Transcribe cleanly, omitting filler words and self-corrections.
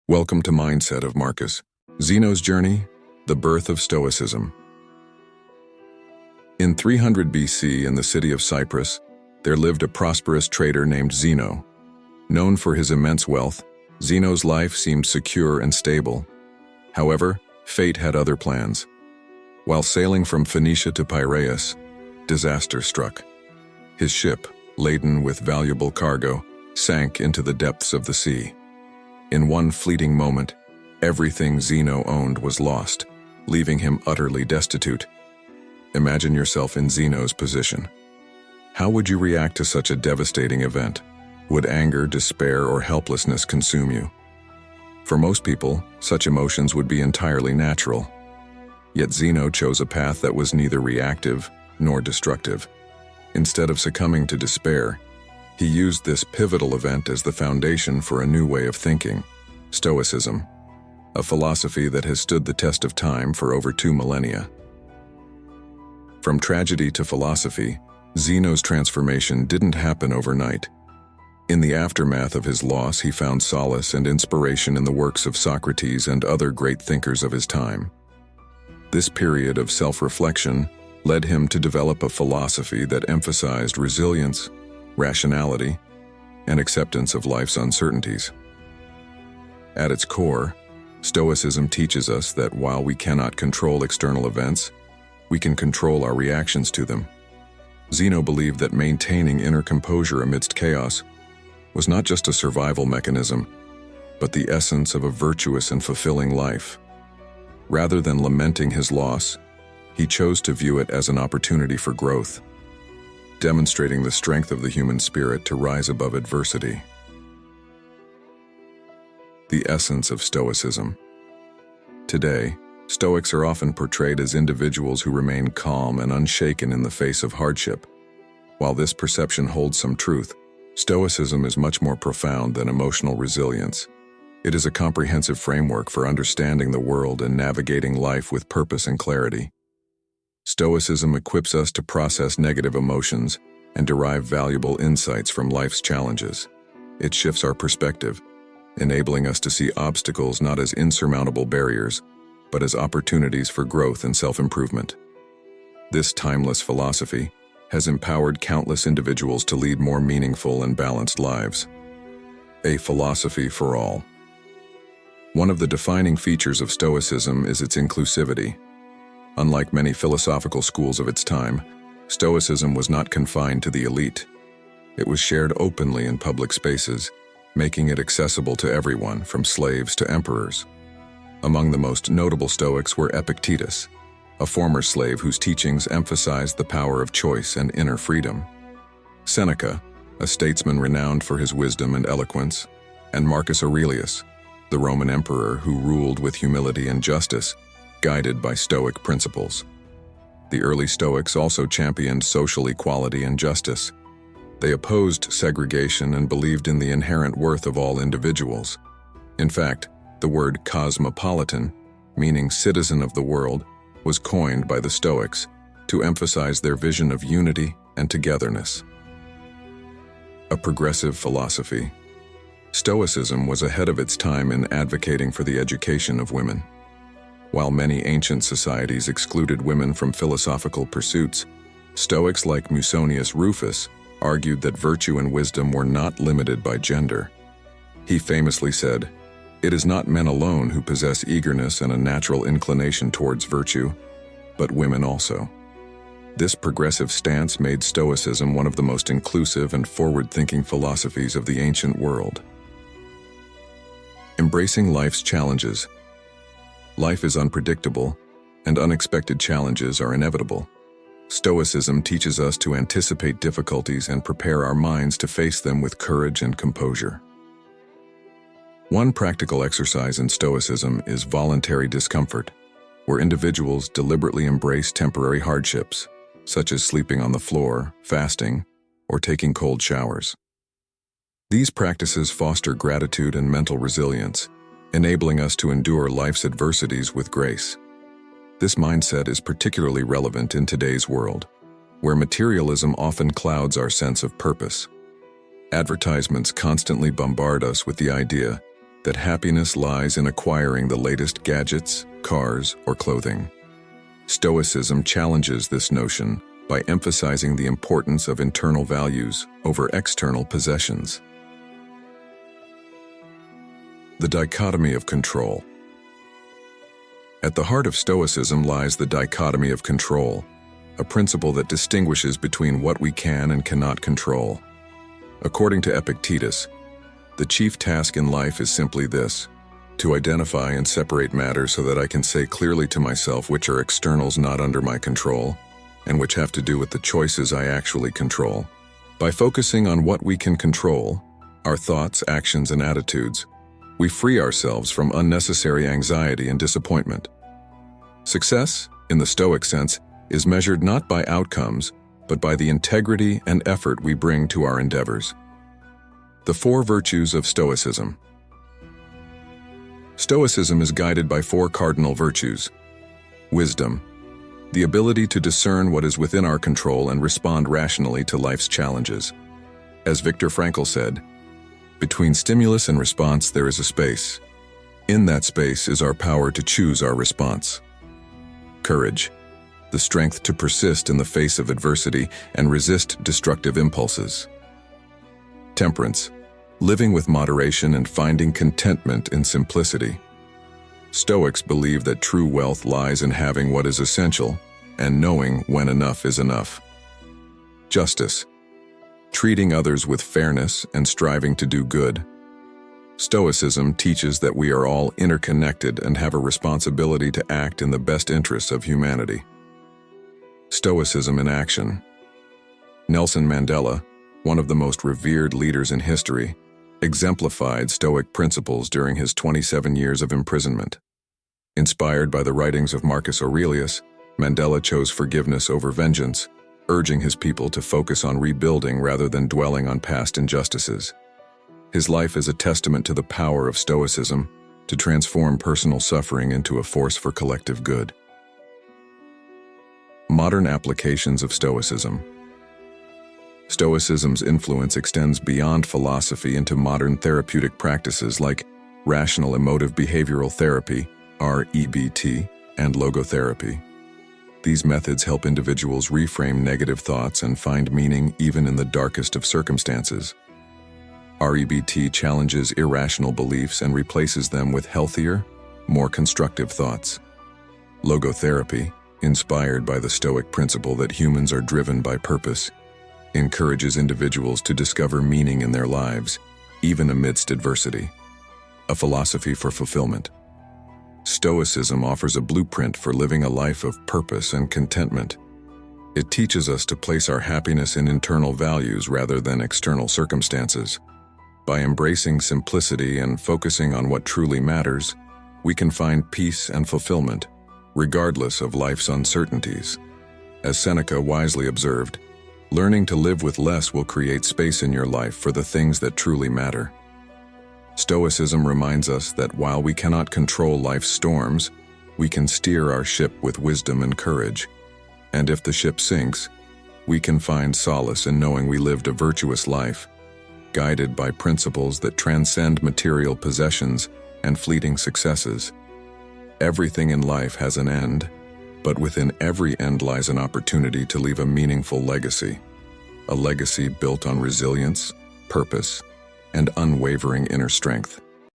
Welcome to Mindset of Marcus. Zeno's journey, the birth of Stoicism. In 300 BC, in the city of Cyprus, there lived a prosperous trader named Zeno. Known for his immense wealth, Zeno's life seemed secure and stable. However, fate had other plans. While sailing from Phoenicia to Piraeus, disaster struck. His ship, laden with valuable cargo, sank into the depths of the sea. In one fleeting moment, everything Zeno owned was lost, leaving him utterly destitute. Imagine yourself in Zeno's position. How would you react to such a devastating event? Would anger, despair, or helplessness consume you? For most people, such emotions would be entirely natural. Yet Zeno chose a path that was neither reactive nor destructive. Instead of succumbing to despair, he used this pivotal event as the foundation for a new way of thinking, Stoicism, a philosophy that has stood the test of time for over 2 millennia. From tragedy to philosophy, Zeno's transformation didn't happen overnight. In the aftermath of his loss, he found solace and inspiration in the works of Socrates and other great thinkers of his time. This period of self-reflection led him to develop a philosophy that emphasized resilience, rationality, and acceptance of life's uncertainties. At its core, Stoicism teaches us that while we cannot control external events, we can control our reactions to them. Zeno believed that maintaining inner composure amidst chaos was not just a survival mechanism, but the essence of a virtuous and fulfilling life. Rather than lamenting his loss, he chose to view it as an opportunity for growth, demonstrating the strength of the human spirit to rise above adversity. The essence of Stoicism. Today, Stoics are often portrayed as individuals who remain calm and unshaken in the face of hardship. While this perception holds some truth, Stoicism is much more profound than emotional resilience. It is a comprehensive framework for understanding the world and navigating life with purpose and clarity. Stoicism equips us to process negative emotions and derive valuable insights from life's challenges. It shifts our perspective, enabling us to see obstacles not as insurmountable barriers, but as opportunities for growth and self-improvement. This timeless philosophy has empowered countless individuals to lead more meaningful and balanced lives. A philosophy for all. One of the defining features of Stoicism is its inclusivity. Unlike many philosophical schools of its time, Stoicism was not confined to the elite. It was shared openly in public spaces, making it accessible to everyone, from slaves to emperors. Among the most notable Stoics were Epictetus, a former slave whose teachings emphasized the power of choice and inner freedom; Seneca, a statesman renowned for his wisdom and eloquence; and Marcus Aurelius, the Roman emperor who ruled with humility and justice, guided by Stoic principles. The early Stoics also championed social equality and justice. They opposed segregation and believed in the inherent worth of all individuals. In fact, the word cosmopolitan, meaning citizen of the world, was coined by the Stoics to emphasize their vision of unity and togetherness. A progressive philosophy. Stoicism was ahead of its time in advocating for the education of women. While many ancient societies excluded women from philosophical pursuits, Stoics like Musonius Rufus argued that virtue and wisdom were not limited by gender. He famously said, "It is not men alone who possess eagerness and a natural inclination towards virtue, but women also." This progressive stance made Stoicism one of the most inclusive and forward-thinking philosophies of the ancient world. Embracing life's challenges. Life is unpredictable, and unexpected challenges are inevitable. Stoicism teaches us to anticipate difficulties and prepare our minds to face them with courage and composure. One practical exercise in Stoicism is voluntary discomfort, where individuals deliberately embrace temporary hardships, such as sleeping on the floor, fasting, or taking cold showers. These practices foster gratitude and mental resilience, enabling us to endure life's adversities with grace. This mindset is particularly relevant in today's world, where materialism often clouds our sense of purpose. Advertisements constantly bombard us with the idea that happiness lies in acquiring the latest gadgets, cars, or clothing. Stoicism challenges this notion by emphasizing the importance of internal values over external possessions. The dichotomy of control. At the heart of Stoicism lies the dichotomy of control, a principle that distinguishes between what we can and cannot control. According to Epictetus, the chief task in life is simply this: to identify and separate matters so that I can say clearly to myself which are externals not under my control, and which have to do with the choices I actually control. By focusing on what we can control, our thoughts, actions, and attitudes, we free ourselves from unnecessary anxiety and disappointment. Success, in the Stoic sense, is measured not by outcomes, but by the integrity and effort we bring to our endeavors. The 4 virtues of Stoicism. Stoicism is guided by 4 cardinal virtues. Wisdom, the ability to discern what is within our control and respond rationally to life's challenges. As Viktor Frankl said, "Between stimulus and response there is a space. In that space is our power to choose our response." Courage, the strength to persist in the face of adversity and resist destructive impulses. Temperance, living with moderation and finding contentment in simplicity. Stoics believe that true wealth lies in having what is essential and knowing when enough is enough. Justice, treating others with fairness and striving to do good. Stoicism teaches that we are all interconnected and have a responsibility to act in the best interests of humanity. Stoicism in action. Nelson Mandela, one of the most revered leaders in history, exemplified Stoic principles during his 27 years of imprisonment. Inspired by the writings of Marcus Aurelius, Mandela chose forgiveness over vengeance, urging his people to focus on rebuilding rather than dwelling on past injustices. His life is a testament to the power of Stoicism to transform personal suffering into a force for collective good. Modern applications of Stoicism. Stoicism's influence extends beyond philosophy into modern therapeutic practices like rational emotive behavioral therapy, REBT, and logotherapy. These methods help individuals reframe negative thoughts and find meaning even in the darkest of circumstances. REBT challenges irrational beliefs and replaces them with healthier, more constructive thoughts. Logotherapy, inspired by the Stoic principle that humans are driven by purpose, encourages individuals to discover meaning in their lives, even amidst adversity. A philosophy for fulfillment. Stoicism offers a blueprint for living a life of purpose and contentment. It teaches us to place our happiness in internal values rather than external circumstances. By embracing simplicity and focusing on what truly matters, we can find peace and fulfillment, regardless of life's uncertainties. As Seneca wisely observed, learning to live with less will create space in your life for the things that truly matter. Stoicism reminds us that while we cannot control life's storms, we can steer our ship with wisdom and courage. And if the ship sinks, we can find solace in knowing we lived a virtuous life, guided by principles that transcend material possessions and fleeting successes. Everything in life has an end, but within every end lies an opportunity to leave a meaningful legacy. A legacy built on resilience, purpose, and unwavering inner strength.